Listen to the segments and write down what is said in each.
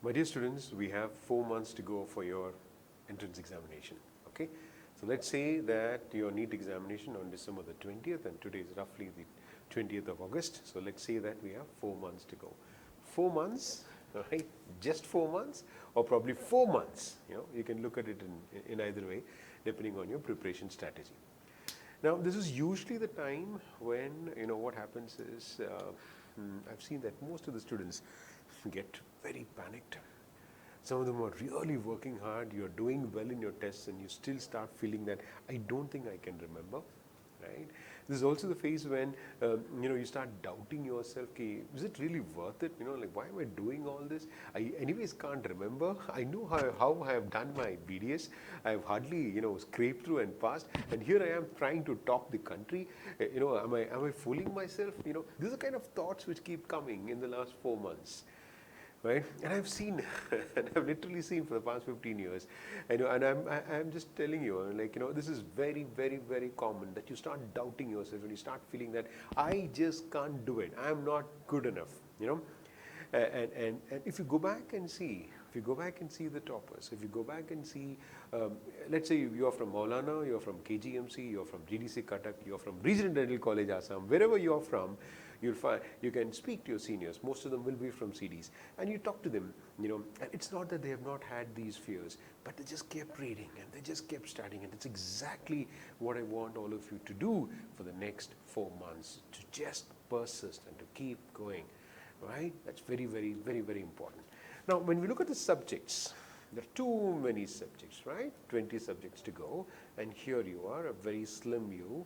My dear students, we have 4 months to go for your entrance examination. Okay, so let's say that your NEET examination on December the 20th, and today is roughly the 20th of August. So let's say that we have 4 months to go. 4 months, right? Just 4 months, or probably 4 months. You can look at it in either way, depending on your preparation strategy. Now, this is usually the time when what happens is I've seen that most of the students get very panicked. Some of them are really working hard, you're doing well in your tests, and you still start feeling that I don't think I can remember, right? This is also the phase when you start doubting yourself, okay, is it really worth it? Like, why am I doing all this? I anyways can't remember. I know how I have done my BDS. I've hardly scraped through and passed, and here I am trying to top the country. Am I fooling myself? These are kind of thoughts which keep coming in the last 4 months. Right, and I've seen, and I've literally seen for the past 15 years, and I'm just telling you, this is very, very, very common that you start doubting yourself and you start feeling that I just can't do it. I'm not good enough. And if you go back and see, the toppers, if you go back and see, let's say you're from Maulana, you're from KGMC, you're from GDC Cuttack, you're from Regional Dental College Assam, wherever you're from, you'll find you can speak to your seniors. Most of them will be from CDs, and you talk to them. And it's not that they have not had these fears, but they just kept reading and they just kept studying, and it's exactly what I want all of you to do for the next 4 months, to just persist and to keep going. Right? That's very, very, very, very important. Now, when we look at the subjects, there are too many subjects, right? 20 subjects to go, and here you are, a very slim you,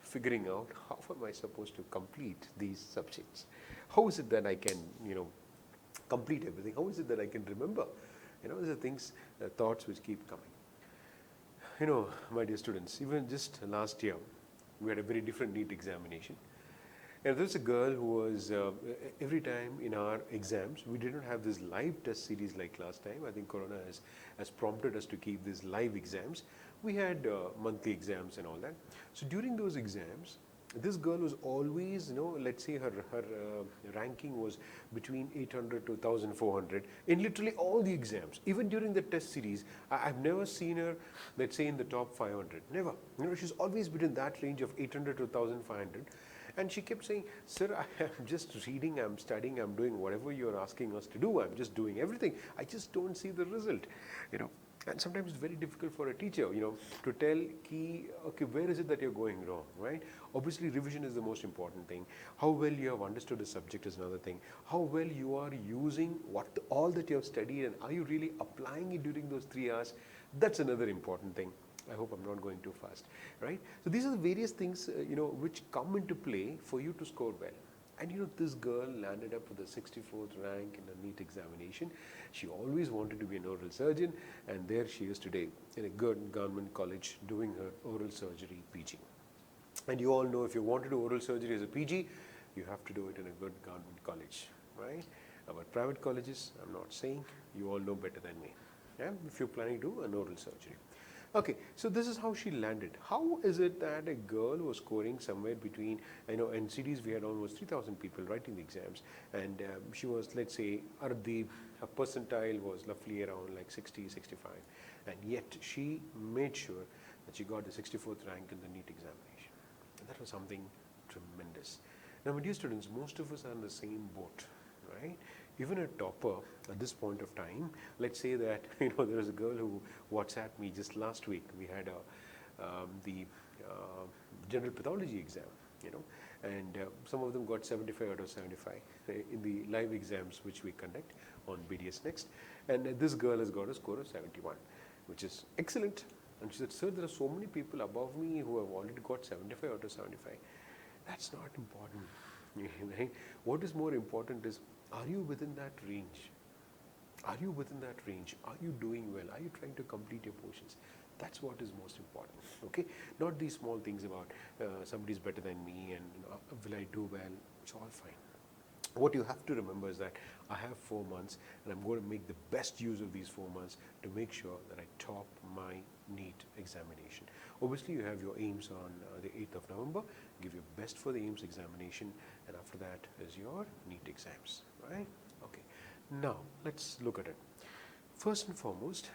figuring out how am I supposed to complete these subjects? How is it that I can, complete everything? How is it that I can remember? These are things, thoughts which keep coming. My dear students, even just last year, we had a very different NEET examination. And there's a girl who was, every time in our exams, we didn't have this live test series like last time. I think Corona has prompted us to keep these live exams. We had monthly exams and all that. So during those exams, this girl was always, let's say her ranking was between 800 to 1400 in literally all the exams. Even during the test series, I've never seen her, let's say, in the top 500. Never. She's always been in that range of 800 to 1500. And she kept saying, sir, I am just reading, I'm studying, I'm doing whatever you're asking us to do. I'm just doing everything. I just don't see the result. And sometimes it's very difficult for a teacher, to tell, okay, where is it that you're going wrong, right? Obviously, revision is the most important thing. How well you have understood the subject is another thing. How well you are using all that you have studied, and are you really applying it during those 3 hours? That's another important thing. I hope I'm not going too fast, right? So these are the various things, which come into play for you to score well. And this girl landed up with the 64th rank in the NEET examination. She always wanted to be an oral surgeon, and there she is today in a good government college doing her oral surgery PG. And you all know, if you want to do oral surgery as a PG, you have to do it in a good government college, right? About private colleges, I'm not saying. You all know better than me. Yeah? If you're planning to do an oral surgery. Okay, so this is how she landed. How is it that a girl was scoring somewhere between, in CDs we had almost 3,000 people writing the exams, and she was, let's say, her percentile was roughly around like 60, 65, and yet she made sure that she got the 64th rank in the NEET examination. And that was something tremendous. Now, my dear students, most of us are in the same boat, right? Even a topper at this point of time, let's say that there was a girl who WhatsApped me just last week. We had the general pathology exam, and some of them got 75 out of 75 in the live exams which we conduct on BDS Next. And this girl has got a score of 71, which is excellent. And she said, sir, there are so many people above me who have already got 75 out of 75. That's not important. Right? What is more important is, are you within that range? Are you within that range? Are you doing well? Are you trying to complete your portions? That's what is most important. Okay, not these small things about somebody's better than me and will I do well? It's all fine. What you have to remember is that I have 4 months, and I'm going to make the best use of these 4 months to make sure that I top my NEET examination. Obviously, you have your aims on the 8th of November. Give your best for the aims examination, and after that is your NEET exams, right? Okay. Now, let's look at it. First and foremost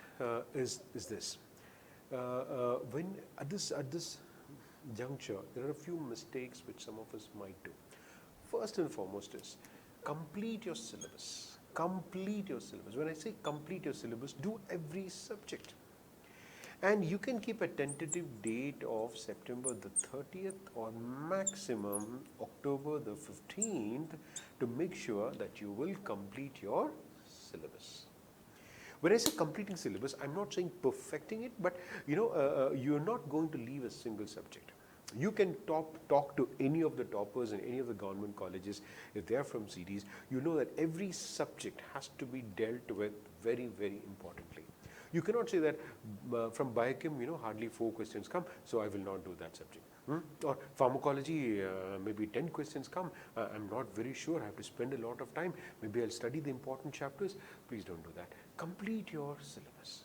is this. When at this juncture, there are a few mistakes which some of us might do. First and foremost is complete your syllabus. Complete your syllabus. When I say complete your syllabus, do every subject. And you can keep a tentative date of September the 30th or maximum October the 15th to make sure that you will complete your syllabus. When I say completing syllabus, I'm not saying perfecting it, but you're not going to leave a single subject. You can talk to any of the toppers in any of the government colleges if they are from CDs. You know that every subject has to be dealt with very, very importantly. You cannot say that from biochem, hardly 4 questions come, so I will not do that subject. Or pharmacology, maybe 10 questions come. I'm not very sure. I have to spend a lot of time. Maybe I'll study the important chapters. Please don't do that. Complete your syllabus.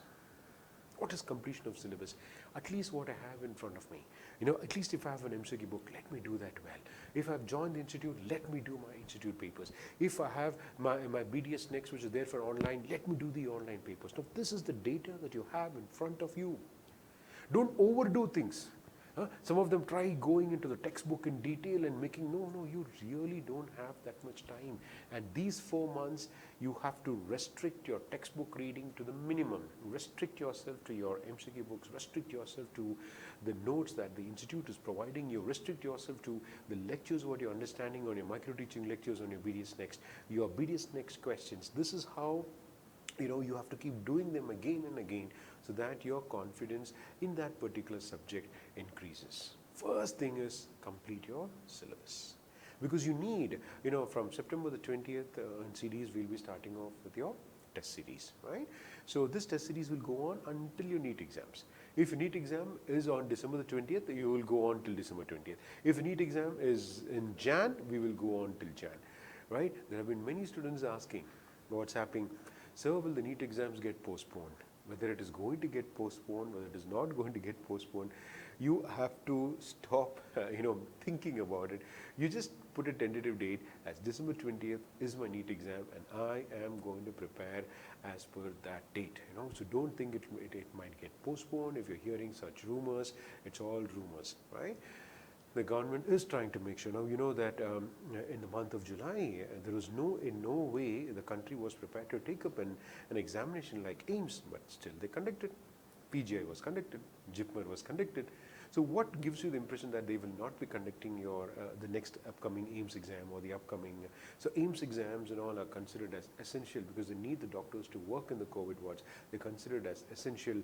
What is completion of syllabus? At least what I have in front of me. At least if I have an MCQ book, let me do that well. If I've joined the institute, let me do my institute papers. If I have my BDS Next, which is there for online, let me do the online papers. Now, this is the data that you have in front of you. Don't overdo things. Some of them try going into the textbook in detail and making, no, you really don't have that much time. And these 4 months, you have to restrict your textbook reading to the minimum. Restrict yourself to your MCQ books, restrict yourself to the notes that the institute is providing you, restrict yourself to the lectures, what you're understanding on your micro-teaching lectures on your BDS Next, your BDS Next questions. This is how you have to keep doing them again and again so that your confidence in that particular subject increases. First thing is complete your syllabus. Because you need, from September the 20th in CDs, we'll be starting off with your test series, right? So this test series will go on until your NEET exams. If your NEET exam is on December the 20th, you will go on till December 20th. If your NEET exam is in Jan, we will go on till Jan, right? There have been many students asking what's happening. Sir, will the NEET exams get postponed? Whether it is going to get postponed, whether it is not going to get postponed, you have to stop, thinking about it. You just put a tentative date as December 20th is my NEET exam, and I am going to prepare as per that date. So don't think it might get postponed. If you're hearing such rumors, it's all rumors, right? The government is trying to make sure. Now, you know that in the month of July, there was in no way the country was prepared to take up an examination like AIMS, but still they conducted. PGI was conducted, JIPMER was conducted. So what gives you the impression that they will not be conducting your the next upcoming AIMS exam or the upcoming... So AIMS exams and all are considered as essential because they need the doctors to work in the COVID wards. They're considered as essential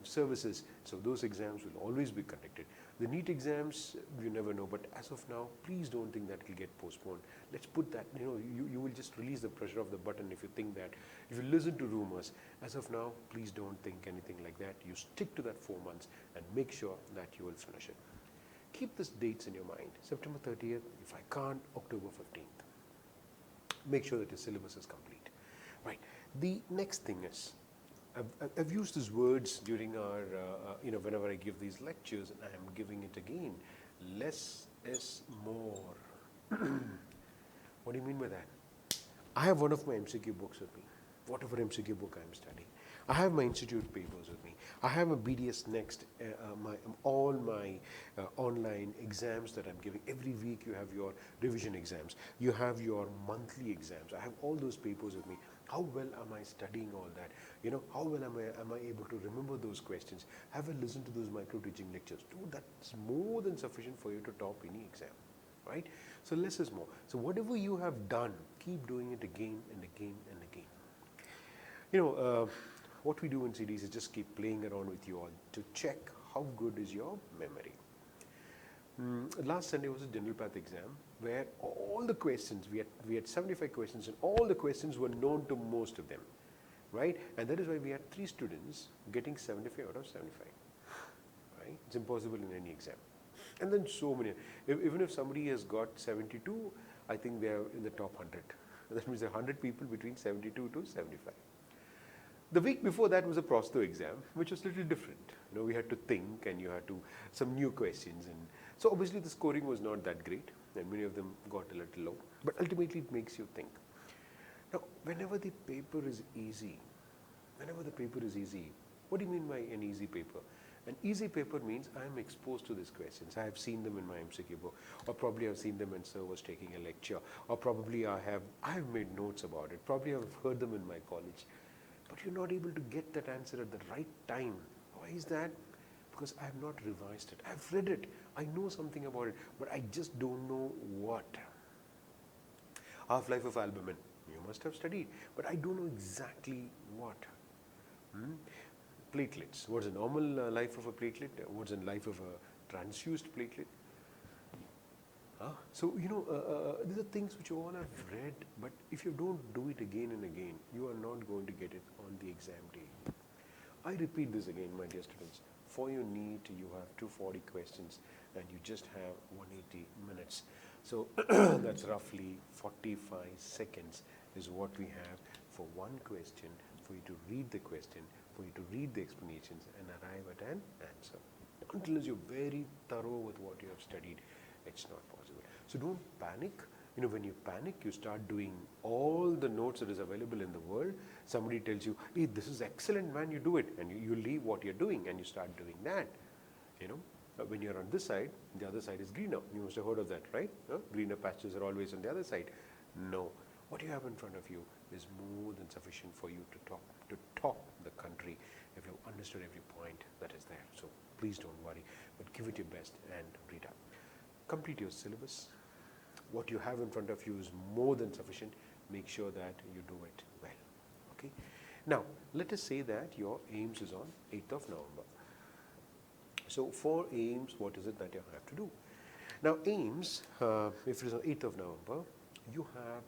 services. So those exams will always be conducted. The NEET exams, you never know. But as of now, please don't think that it will get postponed. Let's put that, you will just release the pressure of the button if you think that. If you listen to rumors, as of now, please don't think anything like that. You stick to that 4 months and make sure that you will finish it. Keep these dates in your mind. September 30th, if I can't, October 15th. Make sure that your syllabus is complete. Right. The next thing is, I've used these words during our, whenever I give these lectures, and I am giving it again. Less is more. What do you mean by that? I have one of my MCQ books with me, whatever MCQ book I am studying. I have my institute papers with me. I have a BDS Next, all my online exams that I'm giving. Every week you have your revision exams. You have your monthly exams. I have all those papers with me. How well am I studying all that? How well am I able to remember those questions? Have I listened to those micro-teaching lectures? Dude, that's more than sufficient for you to top any exam, right? So less is more. So whatever you have done, keep doing it again and again and again. What we do in CDs is just keep playing around with you all to check how good is your memory. Last Sunday was a general path exam where all the questions, we had 75 questions, and all the questions were known to most of them, right? And that is why we had 3 students getting 75 out of 75, right? It's impossible in any exam. And then so many, even if somebody has got 72, I think they are in the top 100. That means 100 people between 72 to 75. The week before that was a Prosto exam, which was a little different. We had to think, and you had to, some new questions. And so obviously the scoring was not that great, and many of them got a little low. But ultimately it makes you think. Now, whenever the paper is easy, what do you mean by an easy paper? An easy paper means I am exposed to these questions. I have seen them in my MCQ book, or probably I've seen them when sir was taking a lecture, or probably I have made notes about it. Probably I've heard them in my college. But you're not able to get that answer at the right time. Why is that? Because I have not revised it. I've read it. I know something about it, but I just don't know what. Half-life of albumin. You must have studied, but I don't know exactly what. Platelets. What's the normal life of a platelet? What's the life of a transfused platelet? So, these are things which you all have read, but if you don't do it again and again, you are not going to get it on the exam day. I repeat this again, my dear students. For your NEET, you have 240 questions and you just have 180 minutes. So, that's roughly 45 seconds is what we have for one question, for you to read the question, for you to read the explanations and arrive at an answer. Until you're very thorough with what you have studied, it's not possible. So don't panic. When you panic, you start doing all the notes that is available in the world. Somebody tells you, hey, this is excellent, man, you do it. And you leave what you're doing and you start doing that. When you're on this side, the other side is greener. You must have heard of that, right? Greener pastures are always on the other side. No. What you have in front of you is more than sufficient for you to top the country if you've understood every point that is there. So please don't worry, but give it your best and read up. Complete your syllabus. What you have in front of you is more than sufficient. Make sure that you do it well. Okay. Now, let us say that your AIMS is on 8th of November. So for AIMS, what is it that you have to do? Now, AIMS, if it is on 8th of November, you have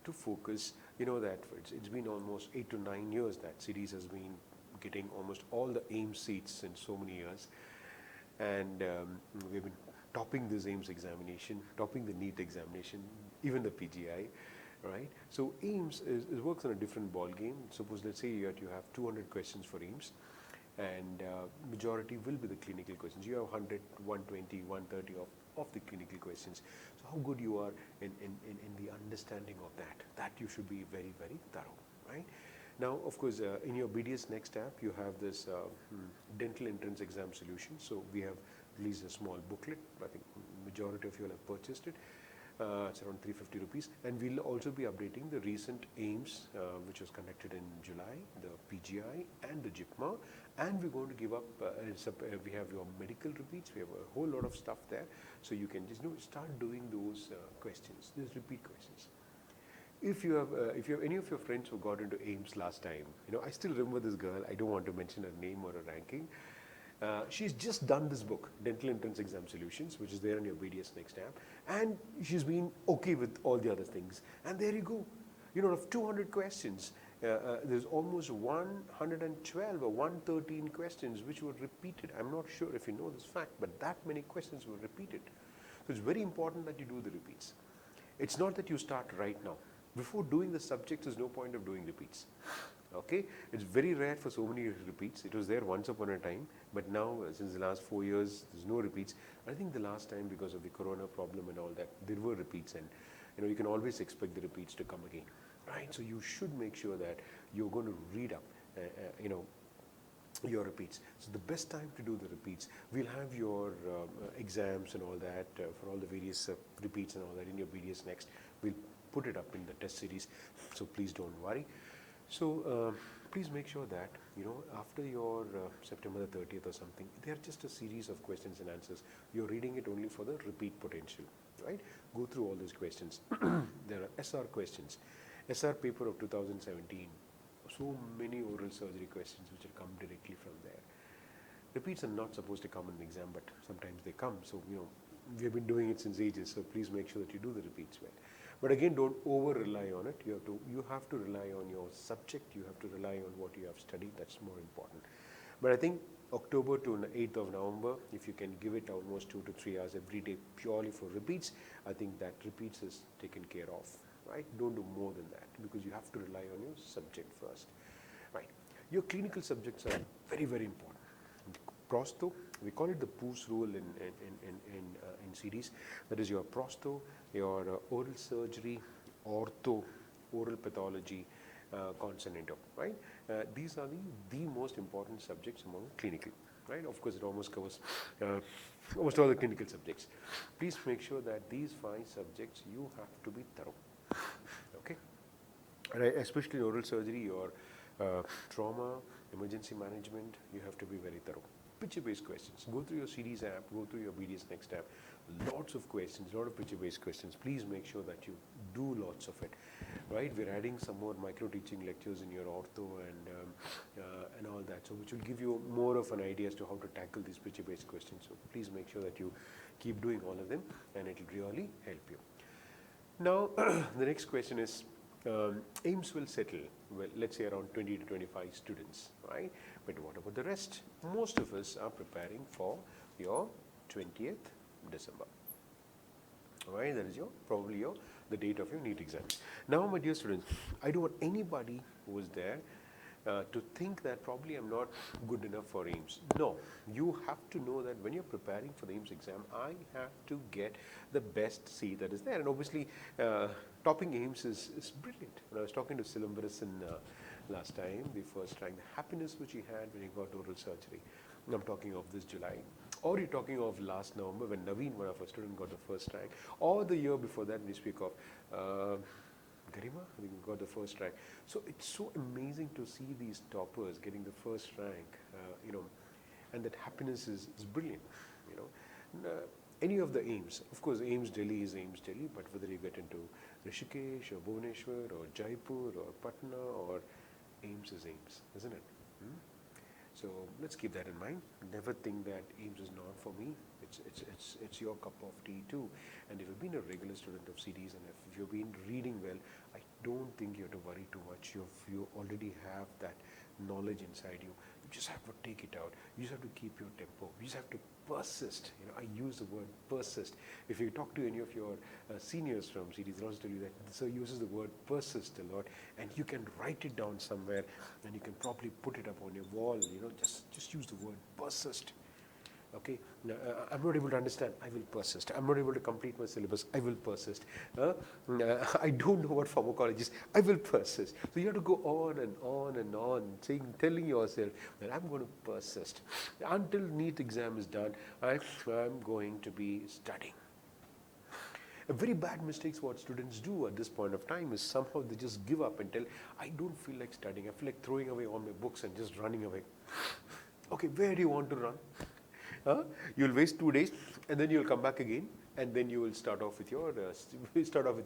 to focus. You know that it's been almost 8 to 9 years that series has been getting almost all the AIMS seats in so many years, and we've been topping this AIMS examination, topping the NEET examination, even the PGI, right? So AIMS works on a different ball game. Suppose, let's say you have 200 questions for AIMS, and majority will be the clinical questions. You have 100, 120, 130 of the clinical questions. So how good you are in the understanding of that you should be very, very thorough, right? Now, of course, in your BDS Next app, you have this dental entrance exam solution. So we have released a small booklet. I think majority of you will have purchased it. It's around 350 rupees. And we'll also be updating the recent AIMS, which was conducted in July, the PGI and the JIPMA. And we're going to give up, we have your medical repeats. We have a whole lot of stuff there. So you can just start doing those questions, those repeat questions. If you have any of your friends who got into AIMS last time, I still remember this girl. I don't want to mention her name or her ranking. She's just done this book, Dental Entrance Exam Solutions, which is there on your BDS Next app, and she's been okay with all the other things. And there you go. Of 200 questions, there's almost 112 or 113 questions which were repeated. I'm not sure if you know this fact, but that many questions were repeated. So it's very important that you do the repeats. It's not that you start right now. Before doing the subject, there's no point of doing repeats. Okay, it's very rare for so many repeats. It was there once upon a time, but now since the last 4 years, there's no repeats. I think the last time, because of the corona problem and all that, there were repeats, and you can always expect the repeats to come again, right? So you should make sure that you're going to read up, your repeats. So the best time to do the repeats, we'll have your exams and all that for all the various repeats and all that in your BDS Next. We'll put it up in the test series, so please don't worry. So please make sure that after your September the 30th or something, they are just a series of questions and answers. You're reading it only for the repeat potential, right? Go through all those questions. There are SR questions, SR paper of 2017. So many oral surgery questions which have come directly from there. Repeats are not supposed to come in the exam, but sometimes they come. So we have been doing it since ages. So please make sure that you do the repeats well. But again, don't over-rely on it. You have to rely on your subject. You have to rely on what you have studied. That's more important. But I think October to 8th of November, if you can give it almost 2 to 3 hours every day purely for repeats, I think that repeats is taken care of, right? Don't do more than that, because you have to rely on your subject first, right? Your clinical subjects are very, very important. Prosto, we call it the Poos rule in series. That is your prosto, your oral surgery, ortho, oral pathology, consonant, right? These are the most important subjects among clinical, right? Of course, it almost covers almost all the clinical subjects. Please make sure that these 5 subjects you have to be thorough, okay? Right, especially oral surgery or trauma, emergency management, you have to be very thorough. Picture-based questions. Go through your CDs app, go through your BDS Next app. Lots of questions, lot of picture-based questions. Please make sure that you do lots of it. Right? We're adding some more micro-teaching lectures in your ortho and all that, so which will give you more of an idea as to how to tackle these picture-based questions. So please make sure that you keep doing all of them, and it will really help you. Now, the next question is, AIMS will settle, well, let's say around 20 to 25 students, right? But what about the rest? Most of us are preparing for your 20th December. All right, that is probably the date of your NEET exams. Now, my dear students, I don't want anybody who was there to think that probably I'm not good enough for AIMS. No, you have to know that when you're preparing for the AIMS exam, I have to get the best seat that is there. And obviously, topping AIMS is brilliant. When I was talking to Syllabus last time, the first rank, the happiness which he had when he got oral surgery. I'm talking of this July. Or you're talking of last November when Naveen, one of our students, got the first rank. Or the year before that, we speak of Garima, I think got the first rank. So it's so amazing to see these toppers getting the first rank, and that happiness is brilliant, any of the AIMS, of course, AIMS Delhi is AIMS Delhi, but whether you get into Rishikesh or Bhubaneswar or Jaipur or Patna or AIMS is AIMS, isn't it? So let's keep that in mind. Never think that AIMS is not for me. It's your cup of tea too. And if you've been a regular student of CDs and if you've been reading well, I don't think you have to worry too much. You already have that knowledge inside you. You just have to take it out. You just have to keep your tempo. You just have to persist. I use the word persist. If you talk to any of your seniors from CDs, they'll also tell you that so uses the word persist a lot, and you can write it down somewhere, and you can probably put it up on your wall. Just use the word persist. Okay, now, I'm not able to understand, I will persist. I'm not able to complete my syllabus, I will persist. I don't know what pharmacology is, I will persist. So you have to go on and on and on, telling yourself that I'm going to persist. Until NEET exam is done, I'm going to be studying. A very bad mistake what students do at this point of time is somehow they just give up and tell, I don't feel like studying, I feel like throwing away all my books and just running away. Okay, where do you want to run? You'll waste 2 days, and then you'll come back again, and then you will start off with your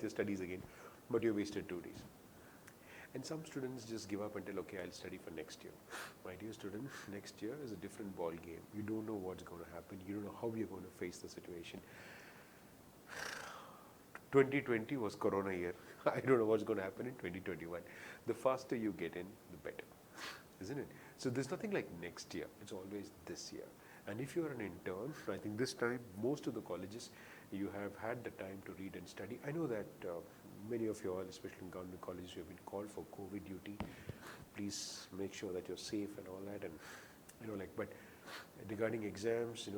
studies again. But you wasted 2 days. And some students just give up and tell, okay, I'll study for next year. My dear student, next year is a different ball game. You don't know what's going to happen. You don't know how you're going to face the situation. 2020 was Corona year. I don't know what's going to happen in 2021. The faster you get in, the better, isn't it? So there's nothing like next year. It's always this year. And if you're an intern, I think this time, most of the colleges, you have had the time to read and study. I know that many of you all, especially in government colleges, you have been called for COVID duty. Please make sure that you're safe and all that. And, but regarding exams,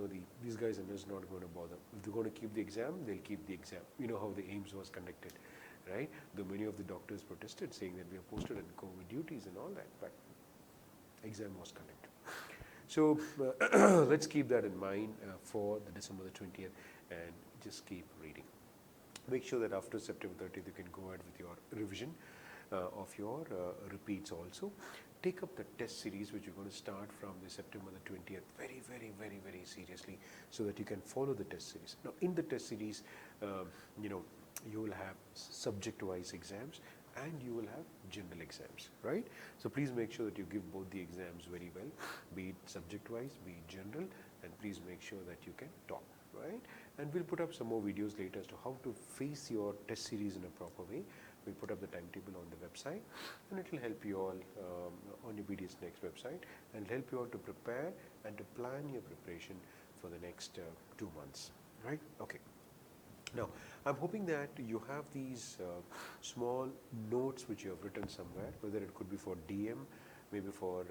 these guys are just not going to bother. If they're going to keep the exam, they'll keep the exam. You know how the AIMS was conducted, right? Though many of the doctors protested, saying that we are posted on COVID duties and all that, but exam was conducted. So let's keep that in mind for the December the 20th and just keep reading. Make sure that after September 30th you can go ahead with your revision of your repeats also. Take up the test series which you're going to start from the September the 20th very, very, very, very seriously so that you can follow the test series. Now in the test series, you will have subject-wise exams and you will have general exams, right? So please make sure that you give both the exams very well, be it subject-wise, be it general, and please make sure that you can top, right? And we'll put up some more videos later as to how to face your test series in a proper way. We'll put up the timetable on the website, and it will help you all on your BDS Next website, and help you all to prepare and to plan your preparation for the next 2 months, right? Okay. Now, I'm hoping that you have these small notes which you have written somewhere, whether it could be for DM, maybe for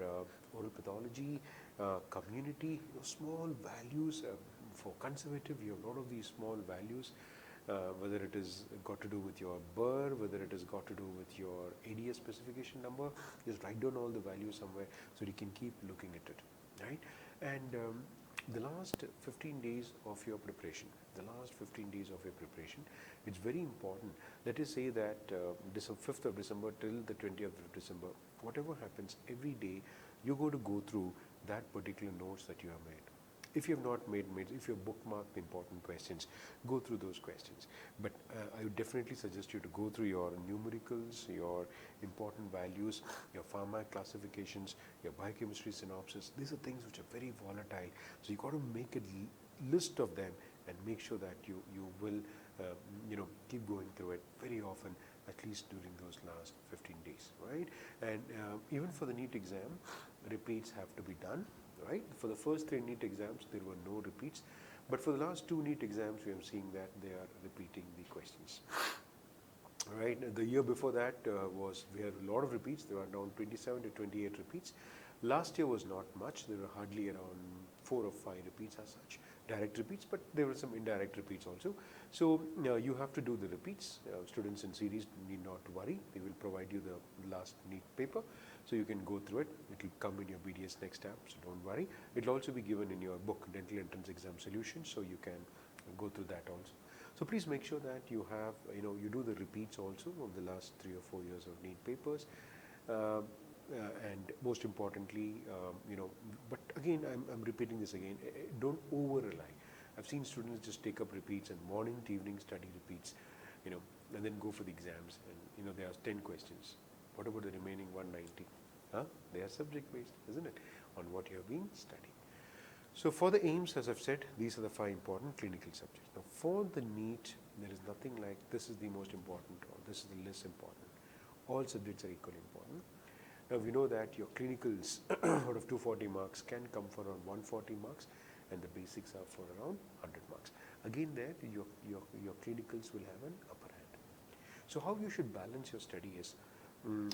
oral pathology, community, small values. For conservative, you have a lot of these small values whether it is got to do with your BER, whether it has got to do with your ADS specification number. Just write down all the values somewhere so you can keep looking at it, right? And the last 15 days of your preparation, it's very important. Let us say that 5th of December till the 20th of December, whatever happens, every day you're going to go through that particular notes that you have made. If you have not made, if you have bookmarked the important questions, go through those questions. But I would definitely suggest you to go through your numericals, your important values, your pharma classifications, your biochemistry synopsis. These are things which are very volatile. So you got to make a list of them and make sure that you will keep going through it very often, at least during those last 15 days, right? And even for the NEET exam, repeats have to be done. Right? For the first 3 NEET exams, there were no repeats. But for the last 2 NEET exams, we are seeing that they are repeating the questions. Right? The year before that we had a lot of repeats. There were around 27 to 28 repeats. Last year was not much. There were hardly around 4 or 5 repeats as such, direct repeats, but there were some indirect repeats also. So you have to do the repeats. Students in series need not worry. They will provide you the last NEET paper. So you can go through it. It will come in your BDS next tab, so don't worry. It will also be given in your book, Dental Entrance Exam Solutions, so you can go through that also. So please make sure that you have, you do the repeats also of the last 3 or 4 years of NEET papers. And most importantly, but again, I'm repeating this again, don't over-rely. I've seen students just take up repeats and morning to evening study repeats, and then go for the exams, and there are 10 questions. What about the remaining 190? They are subject-based, isn't it, on what you have been studying. So for the aims, as I've said, these are the 5 important clinical subjects. Now for the NEET, there is nothing like this is the most important or this is the less important. All subjects are equally important. Now we know that your clinicals out of 240 marks can come for around 140 marks, and the basics are for around 100 marks. Again there, your clinicals will have an upper hand. So how you should balance your study is,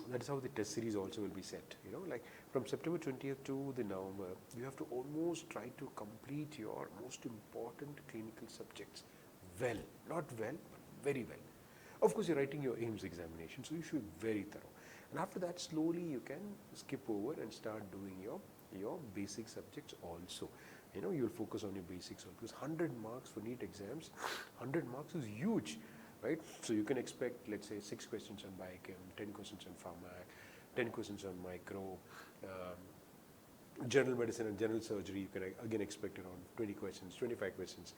that is how the test series also will be set. Like from September 20th to the November, you have to almost try to complete your most important clinical subjects well. Not well, but very well. Of course, you're writing your AIMS examination, so you should be very thorough. And after that, slowly you can skip over and start doing your basic subjects also. You'll focus on your basics also, because 100 marks for NEET exams, 100 marks is huge. Right? So you can expect, let's say, 6 questions on biochem, 10 questions on pharma, 10 questions on micro, general medicine and general surgery. You can again expect around 20 questions, 25 questions,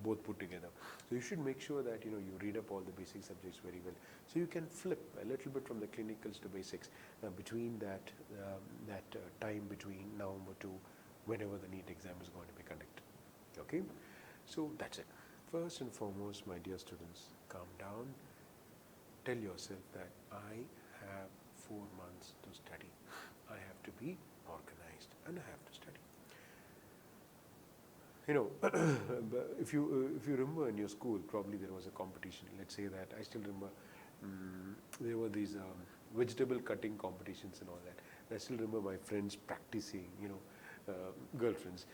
both put together. So you should make sure that you read up all the basic subjects very well. So you can flip a little bit from the clinicals to basics between that time between November to whenever the NEET exam is going to be conducted. Okay, so that's it. First and foremost, my dear students, calm down. Tell yourself that I have 4 months to study. I have to be organized and I have to study. If you remember in your school, probably there was a competition. Let's say that I still remember there were these vegetable cutting competitions and all that. And I still remember my friends practicing, girlfriends,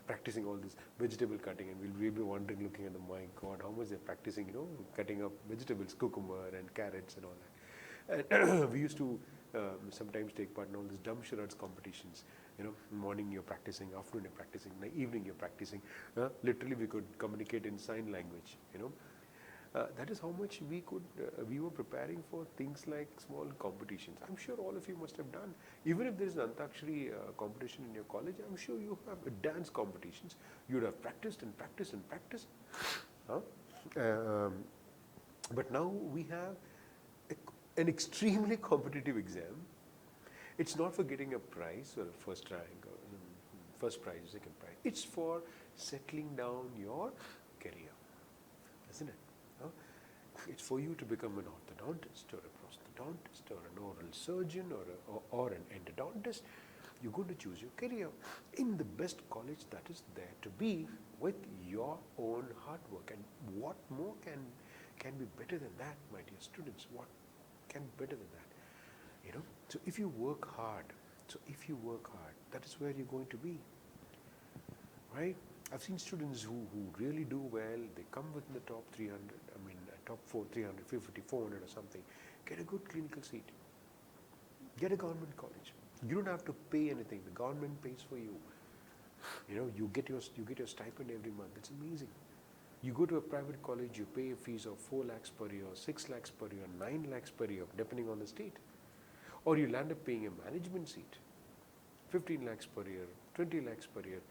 practicing all this vegetable cutting, and we'll be wondering, looking at them, my God, how much they're practicing, cutting up vegetables, cucumber and carrots and all that. And we used to sometimes take part in all these dumb charades competitions. Morning you're practicing, afternoon you're practicing, evening you're practicing. Literally, we could communicate in sign language. That is how much we were preparing for things like small competitions. I'm sure all of you must have done. Even if there is an Antakshari competition in your college, I'm sure you have dance competitions. You would have practiced and practiced and practiced. But now we have an extremely competitive exam. It's not for getting a prize or a first rank or first prize, second prize. It's for settling down your career, isn't it? It's for you to become an orthodontist or a prosthodontist or an oral surgeon or an endodontist. You're going to choose your career in the best college that is there to be, with your own hard work. And what more can be better than that, my dear students? What can be better than that? So if you work hard, that is where you're going to be, right? I've seen students who really do well, they come within the top 300, top 300, 350, 400 or something, get a good clinical seat, get a government college. You don't have to pay anything, the government pays for you. You get your stipend every month, it's amazing. You go to a private college, you pay a fees of 4 lakhs per year, 6 lakhs per year, 9 lakhs per year, depending on the state. Or you land up paying a management seat, 15 lakhs per year, 20 lakhs per year.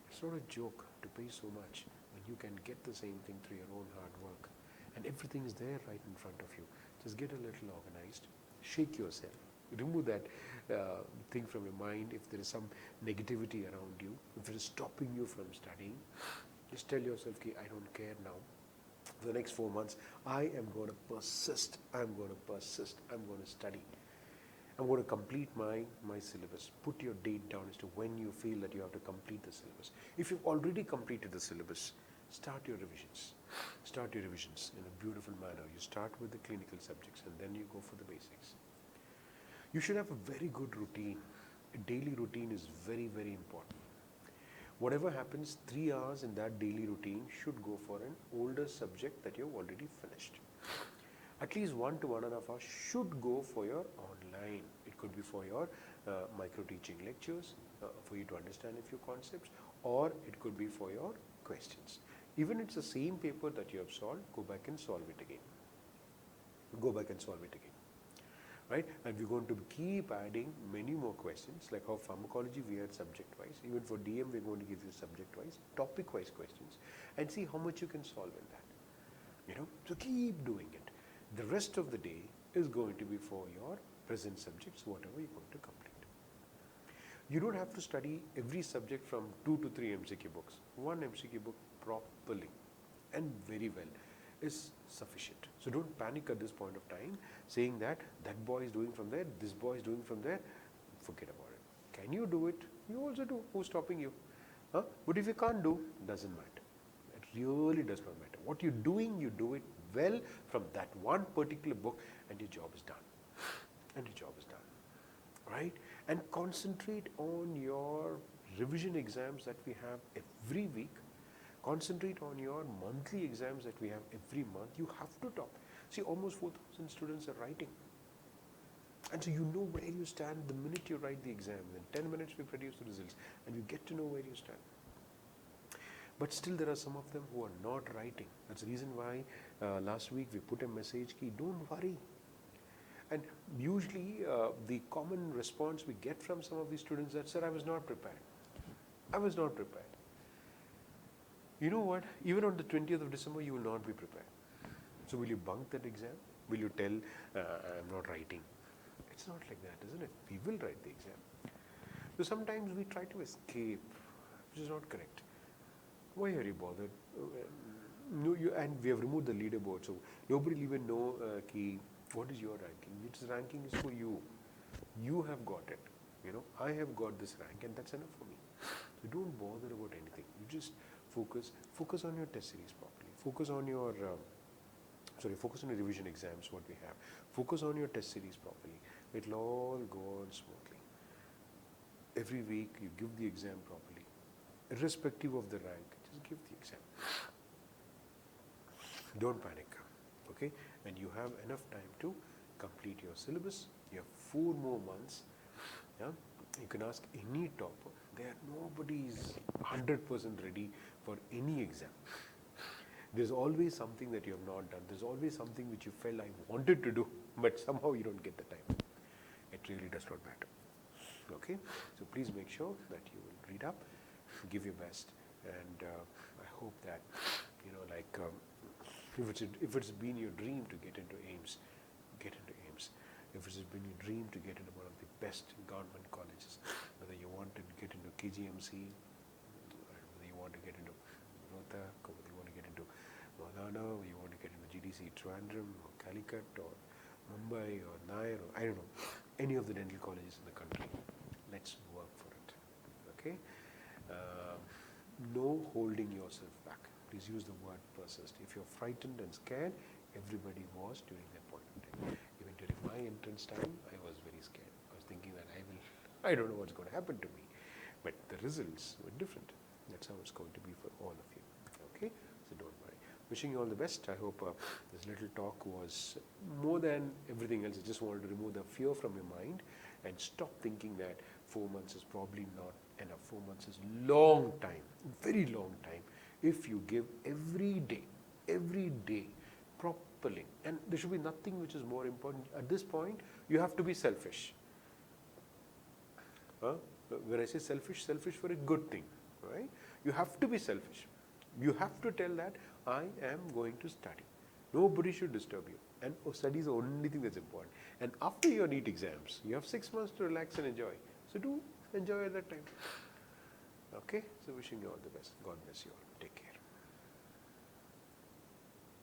It's not a joke to pay so much when you can get the same thing through your own hard work. And everything is there right in front of you. Just get a little organized, shake yourself, remove that thing from your mind. If there is some negativity around you, if it is stopping you from studying, just tell yourself, I don't care now. For the next 4 months, I am going to persist. I'm going to persist. I'm going to study. I'm going to complete my syllabus. Put your date down as to when you feel that you have to complete the syllabus. If you've already completed the syllabus, start your revisions. Start your revisions in a beautiful manner. You start with the clinical subjects and then you go for the basics. You should have a very good routine. A daily routine is very, very important. Whatever happens, 3 hours in that daily routine should go for an older subject that you've already finished. At least 1 to 1.5 hours should go for your online. It could be for your micro-teaching lectures, for you to understand a few concepts, or it could be for your questions. Even if it's the same paper that you have solved, go back and solve it again. Go back and solve it again. Right? And we're going to keep adding many more questions, like how pharmacology we had subject-wise. Even for DM, we're going to give you subject-wise, topic-wise questions, and see how much you can solve in that. So keep doing it. The rest of the day is going to be for your present subjects, whatever you're going to complete. You don't have to study every subject from 2 to 3 MCQ books. 1 MCQ book properly and very well is sufficient. So don't panic at this point of time saying that boy is doing from there, this boy is doing from there. Forget about it. Can you do it? You also do. Who's stopping you? But if you can't do, doesn't matter. It really does not matter. What you're doing, you do it well from that one particular book and your job is done. And your job is done. Right? And concentrate on your revision exams that we have every week. Concentrate on your monthly exams that we have every month. You have to top. See, almost 4,000 students are writing. And so you know where you stand the minute you write the exam. In 10 minutes we produce the results and you get to know where you stand. But still there are some of them who are not writing. That's the reason why last week we put a message, don't worry. And usually the common response we get from some of these students is that, sir, I was not prepared. I was not prepared. You know what? Even on the 20th of December, you will not be prepared. So will you bunk that exam? Will you tell, I'm not writing? It's not like that, isn't it? We will write the exam. So sometimes we try to escape, which is not correct. Why are you bothered? And we have removed the leaderboard, so nobody will even know what is your ranking. Its ranking is for you. You have got it. I have got this rank, and that's enough for me. So don't bother about anything. You just focus on your test series properly. Focus on your revision exams, what we have. Focus on your test series properly. It'll all go on smoothly. Every week you give the exam properly. Irrespective of the rank, just give the exam. Don't panic, okay? And you have enough time to complete your syllabus. You have 4 more months. Yeah? You can ask any topper. Nobody is 100% ready for any exam. There's always something that you have not done. There's always something which you felt I wanted to do, but somehow you don't get the time. It really does not matter. Okay? So please make sure that you will read up, give your best, and I hope that, if it's been your dream to get into AIMS, get into AIMS. If it's been your dream to get into one of the best government colleges, whether you want to get into KGMC, whether you want to get into Rohtak, or whether you want to get into Maulana, or you want to get into GDC Trivandrum, or Calicut, or Mumbai, or Nair, or I don't know, any of the dental colleges in the country. Let's work for it. Okay? No holding yourself back. Please use the word persist. If you're frightened and scared, everybody was during that point in time. Even during my entrance time, I was very scared. I was thinking that I don't know what's going to happen to me. But the results were different. That's how it's going to be for all of you. Okay, so don't worry. Wishing you all the best. I hope this little talk was more than everything else. I just wanted to remove the fear from your mind and stop thinking that 4 months is probably not enough. 4 months is long time, very long time. If you give every day properly, and there should be nothing which is more important. At this point, you have to be selfish. When I say selfish, selfish for a good thing, right? You have to be selfish. You have to tell that I am going to study. Nobody should disturb you. And study is the only thing that's important. And after your NEET exams, you have 6 months to relax and enjoy. So do enjoy at that time. Okay? So wishing you all the best. God bless you all. Take care.